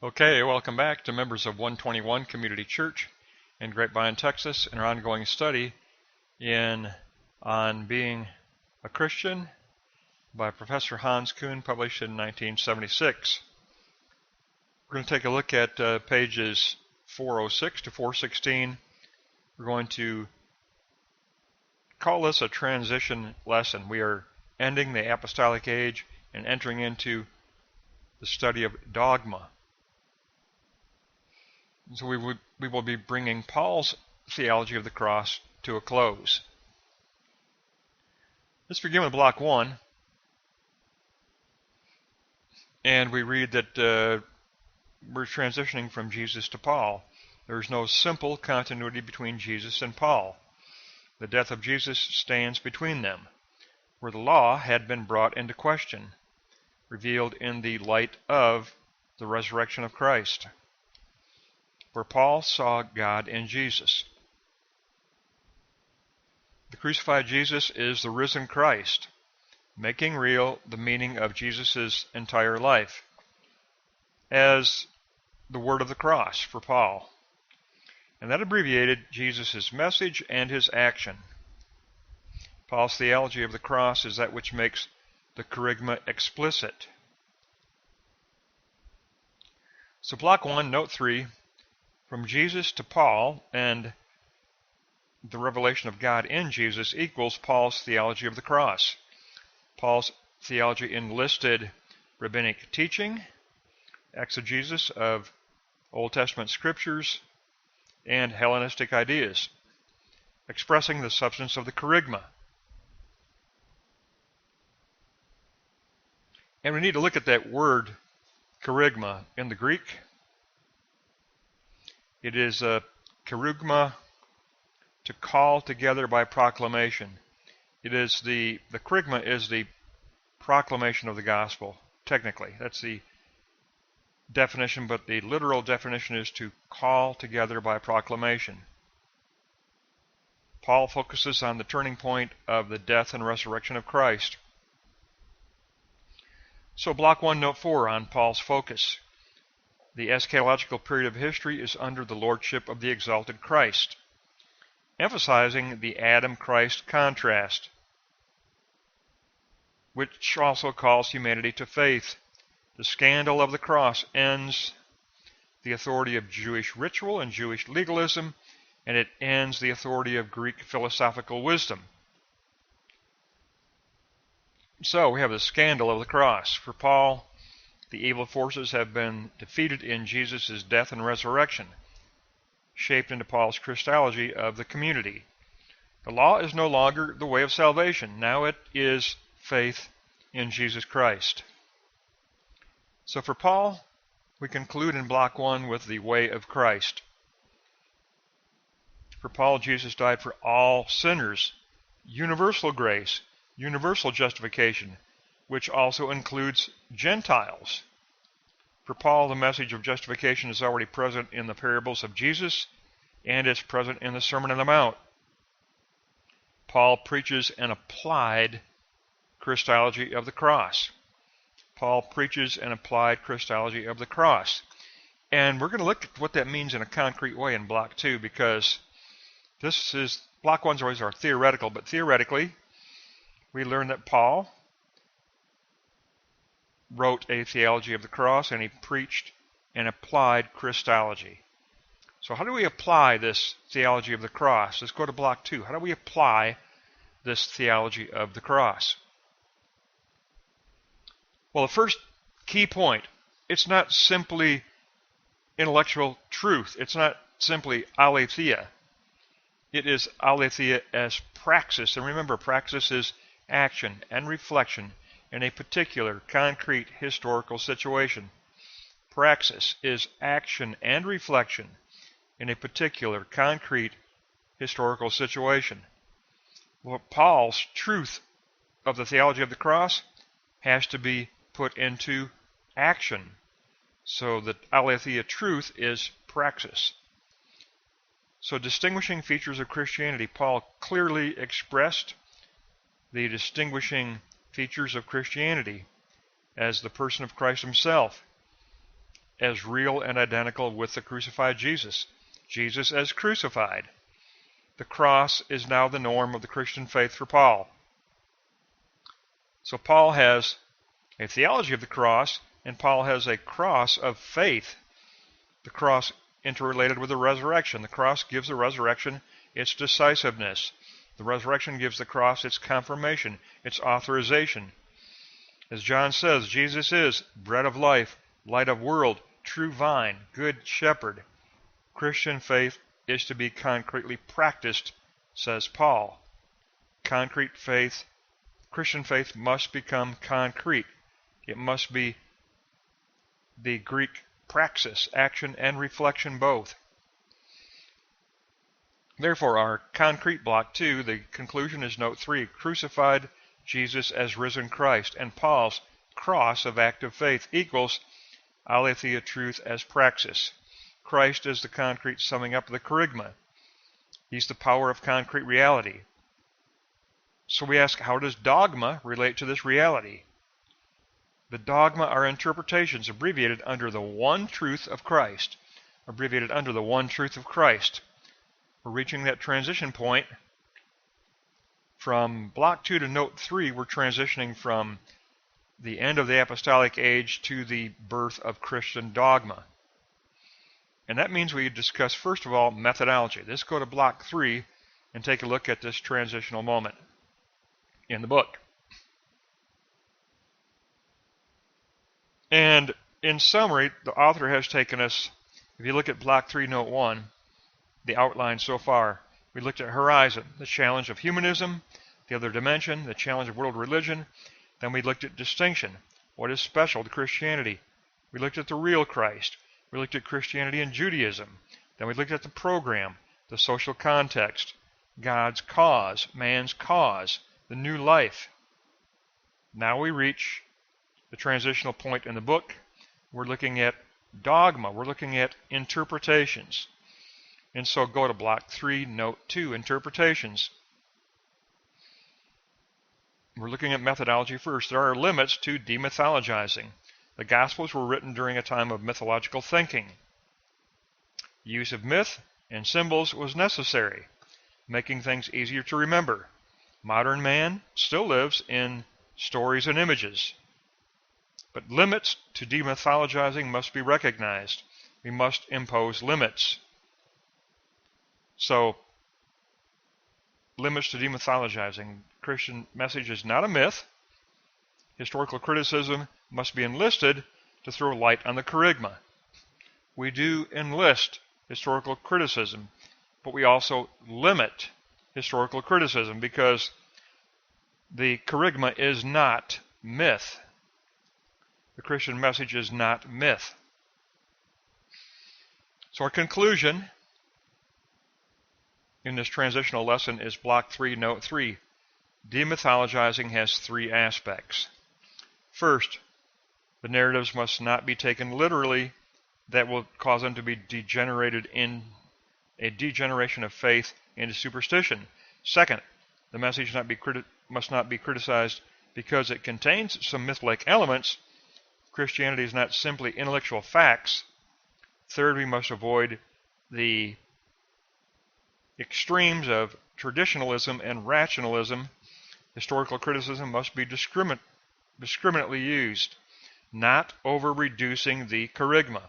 Okay, welcome back to members of 121 Community Church in Grapevine, Texas, and our ongoing study on being a Christian by Professor Hans Kuhn, published in 1976. We're going to take a look at pages 406 to 416. We're going to call this a transition lesson. We are ending the apostolic age and entering into the study of dogma. So we will be bringing Paul's theology of the cross to a close. Let's begin with block 1. And we read that we're transitioning from Jesus to Paul. There is no simple continuity between Jesus and Paul. The death of Jesus stands between them, where the law had been brought into question, revealed in the light of the resurrection of Christ. For Paul saw God in Jesus. The crucified Jesus is the risen Christ, making real the meaning of Jesus' entire life as the word of the cross for Paul. And that abbreviated Jesus' message and his action. Paul's theology of the cross is that which makes the kerygma explicit. So block 1, note 3, from Jesus to Paul and the revelation of God in Jesus equals Paul's theology of the cross. Paul's theology enlisted rabbinic teaching, exegesis of Old Testament scriptures, and Hellenistic ideas, expressing the substance of the kerygma. And we need to look at that word kerygma in the Greek. It is a kerygma, to call together by proclamation. It is the kerygma is the proclamation of the gospel, technically. That's the definition, but the literal definition is to call together by proclamation. Paul focuses on the turning point of the death and resurrection of Christ. So block 1, note 4 on Paul's focus. The eschatological period of history is under the lordship of the exalted Christ, emphasizing the Adam-Christ contrast, which also calls humanity to faith. The scandal of the cross ends the authority of Jewish ritual and Jewish legalism, and it ends the authority of Greek philosophical wisdom. So we have the scandal of the cross. For Paul, the evil forces have been defeated in Jesus' death and resurrection, shaped into Paul's Christology of the community. The law is no longer the way of salvation. Now it is faith in Jesus Christ. So for Paul, we conclude in block 1 with the way of Christ. For Paul, Jesus died for all sinners, universal grace, universal justification, which also includes Gentiles. For Paul, the message of justification is already present in the parables of Jesus, and it's present in the Sermon on the Mount. Paul preaches an applied Christology of the cross. Paul preaches an applied Christology of the cross. And we're going to look at what that means in a concrete way in block 2, because block 1's always our theoretical, but theoretically, we learn that Paul wrote a theology of the cross, and he preached an applied Christology. So how do we apply this theology of the cross? Let's go to block 2. How do we apply this theology of the cross? Well, the first key point, it's not simply intellectual truth. It's not simply aletheia. It is aletheia as praxis. And remember, praxis is action and reflection in a particular, concrete, historical situation. Praxis is action and reflection in a particular, concrete, historical situation. Well, Paul's truth of the theology of the cross has to be put into action. So the aletheia truth is praxis. So distinguishing features of Christianity, Paul clearly expressed the distinguishing features of Christianity as the person of Christ himself. as real and identical with the crucified Jesus. Jesus as crucified. The cross is now the norm of the Christian faith for Paul. So Paul has a theology of the cross, and Paul has a cross of faith. The cross interrelated with the resurrection. The cross gives the resurrection its decisiveness. The resurrection gives the cross its confirmation, its authorization. As John says, Jesus is bread of life, light of world, true vine, good shepherd. Christian faith is to be concretely practiced, says Paul. Concrete faith, Christian faith must become concrete. It must be the Greek praxis, action and reflection both. Therefore, our concrete block 2, the conclusion is note 3, crucified Jesus as risen Christ, and Paul's cross of active faith equals aletheia, truth as praxis. Christ is the concrete summing up of the kerygma. He's the power of concrete reality. So we ask, how does dogma relate to this reality? The dogma are interpretations abbreviated under the one truth of Christ. Abbreviated under the one truth of Christ. We're reaching that transition point. From block 2 to note 3, we're transitioning from the end of the apostolic age to the birth of Christian dogma. And that means we discuss, first of all, methodology. Let's go to block 3 and take a look at this transitional moment in the book. And in summary, the author has taken us, if you look at block 3, note 1, the outline so far, we looked at horizon, the challenge of humanism, the other dimension, the challenge of world religion. Then we looked at distinction, what is special to Christianity. We looked at the real Christ. We looked at Christianity and Judaism. Then we looked at the program, the social context, God's cause, man's cause, the new life. Now we reach the transitional point in the book. We're looking at dogma. We're looking at interpretations. And so go to block 3, note 2, interpretations. We're looking at methodology first. There are limits to demythologizing. The Gospels were written during a time of mythological thinking. Use of myth and symbols was necessary, making things easier to remember. Modern man still lives in stories and images. But limits to demythologizing must be recognized. We must impose limits. So, limits to demythologizing. Christian message is not a myth. Historical criticism must be enlisted to throw light on the kerygma. We do enlist historical criticism, but we also limit historical criticism because the kerygma is not myth. The Christian message is not myth. So our conclusion in this transitional lesson is block 3, note 3. Demythologizing has 3 aspects. First, the narratives must not be taken literally. That will cause them to be degenerated in a degeneration of faith into superstition. Second, the message must not be criticized because it contains some myth-like elements. Christianity is not simply intellectual facts. Third, we must avoid the extremes of traditionalism and rationalism. Historical criticism must be discriminately used, not over-reducing the kerygma.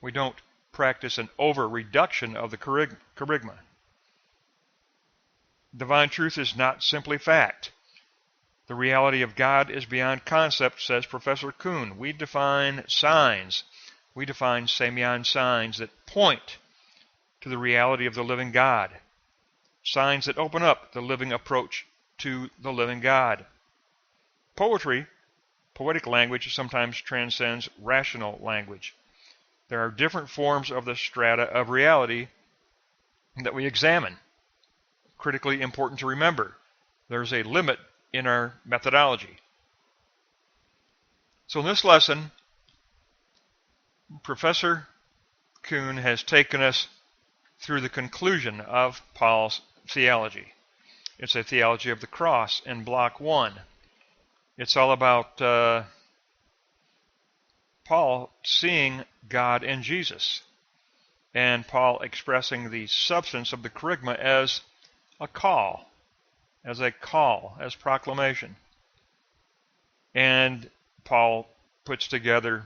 We don't practice an over-reduction of the kerygma. Divine truth is not simply fact. The reality of God is beyond concept, says Professor Kuhn. We define signs. We define semeion signs that point to the reality of the living God. Signs that open up the living approach to the living God. Poetic language sometimes transcends rational language. There are different forms of the strata of reality that we examine. Critically important to remember, there's a limit in our methodology. So in this lesson, Professor Kuhn has taken us through the conclusion of Paul's theology. It's a theology of the cross in block 1. It's all about Paul seeing God and Jesus. And Paul expressing the substance of the kerygma as a call, as proclamation. And Paul puts together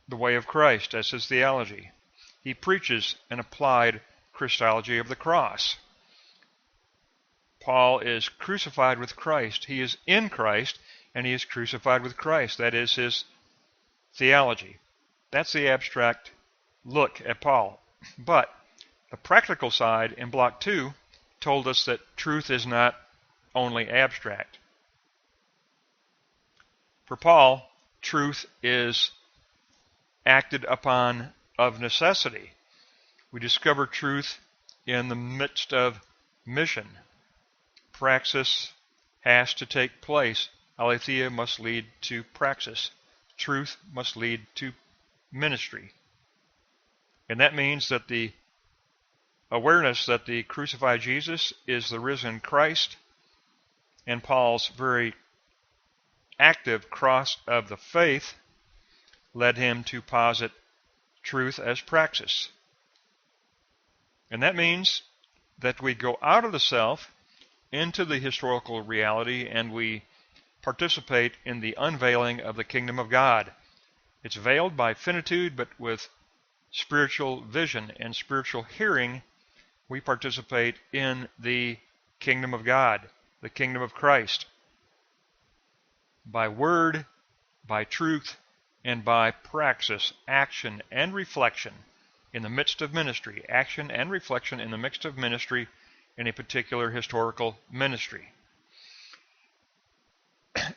the way of Christ as his theology. He preaches an applied Christology of the cross. Paul is crucified with Christ. He is in Christ, and he is crucified with Christ. That is his theology. That's the abstract look at Paul. But the practical side in Block 2 told us that truth is not only abstract. For Paul, truth is acted upon of necessity. We discover truth in the midst of mission. Praxis has to take place. Aletheia must lead to praxis. Truth must lead to ministry. And that means that the awareness that the crucified Jesus is the risen Christ, and Paul's very active cross of the faith led him to posit truth as praxis. And that means that we go out of the self into the historical reality and we participate in the unveiling of the kingdom of God. It's veiled by finitude, but with spiritual vision and spiritual hearing, we participate in the kingdom of God, the kingdom of Christ, by word, by truth, and by praxis, action and reflection in the midst of ministry, action and reflection in the midst of ministry in a particular historical ministry.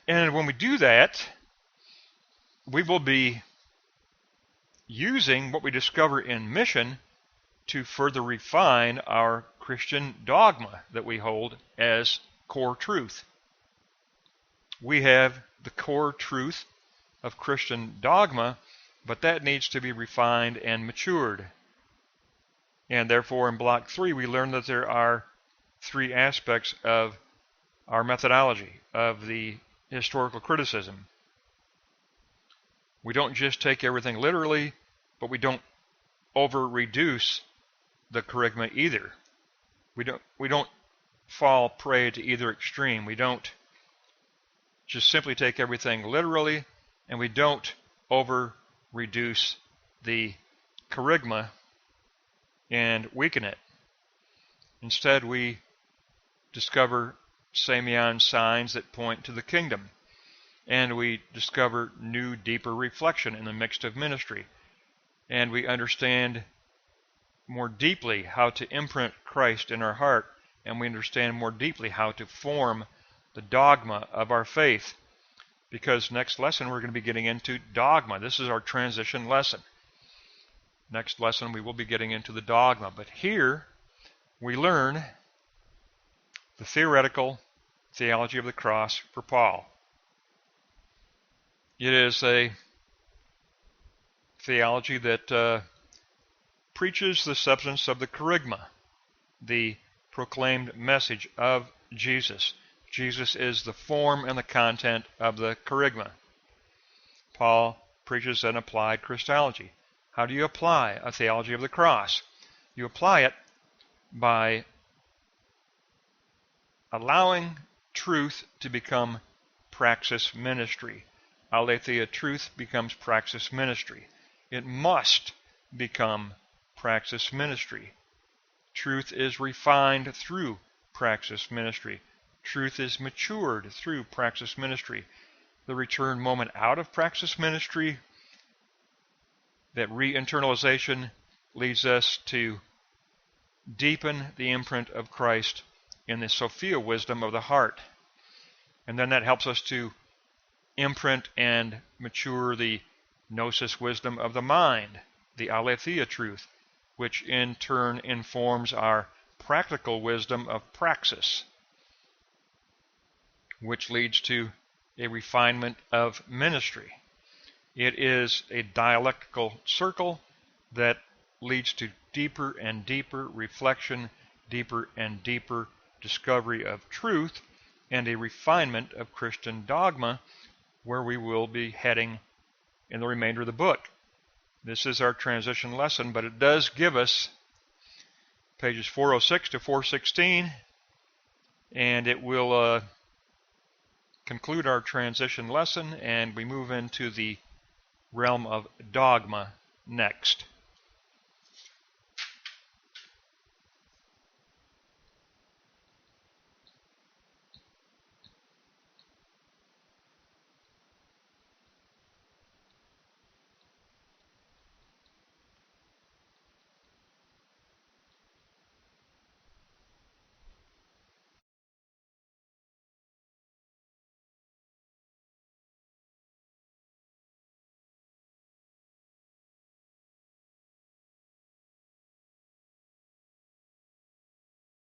And when we do that, we will be using what we discover in mission to further refine our Christian dogma that we hold as core truth. We have the core truth of Christian dogma, but that needs to be refined and matured. And therefore in Block 3 we learn that there are three aspects of our methodology, of the historical criticism. We don't just take everything literally, but we don't over-reduce the kerygma either. We don't fall prey to either extreme. We don't just simply take everything literally, and we don't over-reduce the kerygma and weaken it. Instead, we discover Samian signs that point to the kingdom, and we discover new, deeper reflection in the midst of ministry, and we understand more deeply how to imprint Christ in our heart, and we understand more deeply how to form the dogma of our faith. Because next lesson we're going to be getting into dogma. This is our transition lesson. Next lesson we will be getting into the dogma. But here we learn the theoretical theology of the cross for Paul. It is a theology that preaches the substance of the kerygma, the proclaimed message of Jesus. Jesus is the form and the content of the kerygma. Paul preaches an applied Christology. How do you apply a theology of the cross? You apply it by allowing truth to become praxis ministry. Aletheia, truth becomes praxis ministry. It must become praxis ministry. Truth is refined through praxis ministry. Truth is matured through praxis ministry. The return moment out of praxis ministry, that re-internalization, leads us to deepen the imprint of Christ in the Sophia wisdom of the heart. And then that helps us to imprint and mature the gnosis wisdom of the mind, the aletheia truth, which in turn informs our practical wisdom of praxis, which leads to a refinement of ministry. It is a dialectical circle that leads to deeper and deeper reflection, deeper and deeper discovery of truth, and a refinement of Christian dogma, where we will be heading in the remainder of the book. This is our transition lesson, but it does give us pages 406 to 416, and it will conclude our transition lesson, and we move into the realm of dogma next.